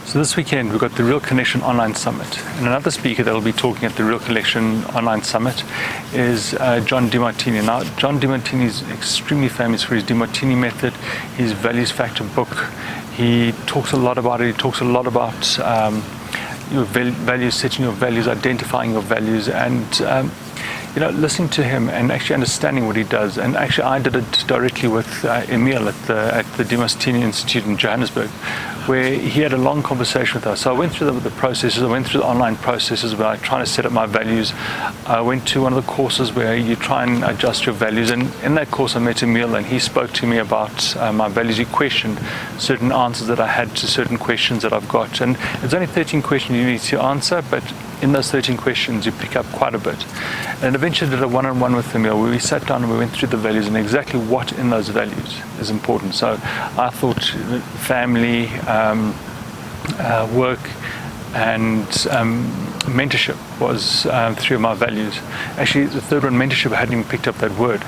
So this weekend we've got the Real Connection Online Summit, and another speaker that will be talking at the Real Connection Online Summit is John Demartini. Now, John Demartini is extremely famous for his Demartini method, his Values Factor book. He talks a lot about it. He talks a lot about your values, setting your values, identifying your values, and listening to him and actually understanding what he does. And actually, I did it directly with Emil at the Demartini Institute in Johannesburg, where he had a long conversation with us. So I went through the processes. I went through the online processes where I try to set up my values. I went to one of the courses where you try and adjust your values. And in that course, I met Emil, and he spoke to me about my values. He questioned certain answers that I had to certain questions that I've got. And it's only 13 questions you need to answer, but in those 13 questions, you pick up quite a bit. And eventually did a one-on-one with Emil where we sat down and we went through the values and exactly what in those values is important. So I thought family, work, and mentorship was three of my values. Actually, the third one, mentorship, I hadn't even picked up that word.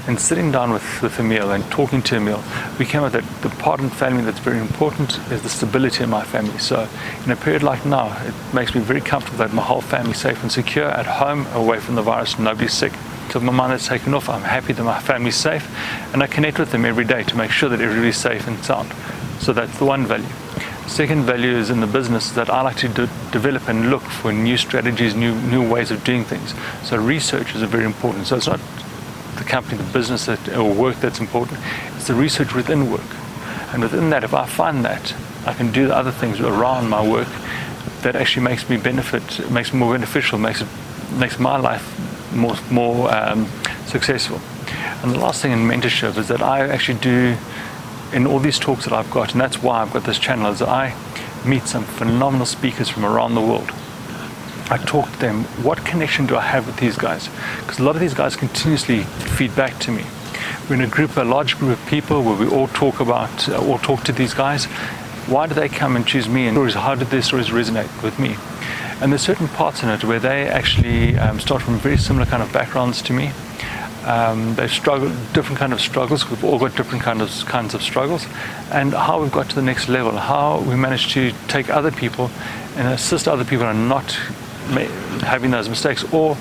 And sitting down with Emil and talking to Emil, we came out that the part in family that's very important is the stability in my family. So in a period like now, it makes me very comfortable that my whole family's safe and secure at home, away from the virus, nobody's sick. So if my mind is taken off, I'm happy that my family's safe, and I connect with them every day to make sure that everybody's safe and sound. So that's the one value. Second value is in the business that I like to develop and look for new strategies, new ways of doing things. So research is very important. So it's not the company, the business or work that's important. It's the research within work. And within that, if I find that, I can do the other things around my work that actually makes me more beneficial, makes my life more successful. And the last thing in mentorship is that I actually do, in all these talks that I've got, and that's why I've got this channel, is that I meet some phenomenal speakers from around the world. I talk to them, what connection do I have with these guys? Because a lot of these guys continuously feed back to me. We're in a large group of people where we all talk to these guys. Why do they come and choose me? And how did their stories resonate with me? And there's certain parts in it where they actually start from very similar kind of backgrounds to me. They've struggled, different kind of struggles. We've all got different kinds of struggles, and how we've got to the next level, how we managed to take other people and assist other people and not having those mistakes, or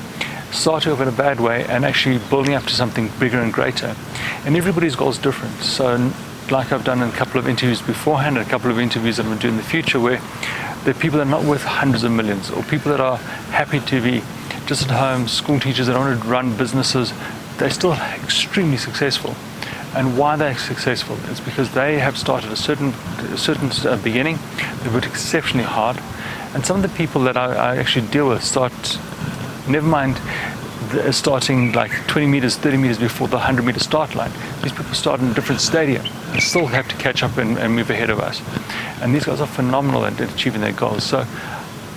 starting off in a bad way and actually building up to something bigger and greater. And everybody's goal is different. So like I've done in a couple of interviews beforehand and a couple of interviews that I'm going to do in the future, where there are people that are not worth hundreds of millions, or people that are happy to be just at home, school teachers that want to run businesses, they're still extremely successful. And why they're successful is because they have started a certain beginning. They've worked exceptionally hard. And some of the people that I actually deal with starting like 20 meters, 30 meters before the 100-meter start line. These people start in a different stadium and still have to catch up and move ahead of us. And these guys are phenomenal at achieving their goals. So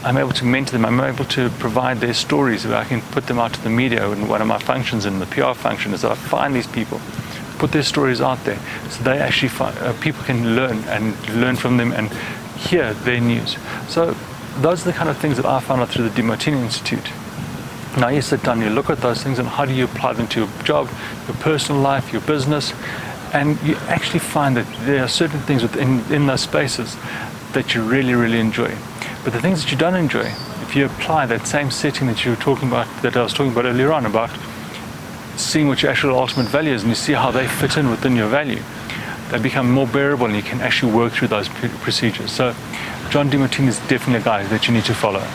I'm able to mentor them. I'm able to provide their stories where I can put them out to the media. And one of my functions in the PR function is that I find these people, put their stories out there, so they actually people can learn from them and hear their news. So those are the kind of things that I found out through the Demartini Institute. Now you sit down, you look at those things, and how do you apply them to your job, your personal life, your business, and you actually find that there are certain things in those spaces that you really, really enjoy. But the things that you don't enjoy, if you apply that same setting that I was talking about earlier on, about seeing what your actual ultimate value is, and you see how they fit in within your value, they become more bearable, and you can actually work through those procedures. So John Demartini is definitely a guy that you need to follow.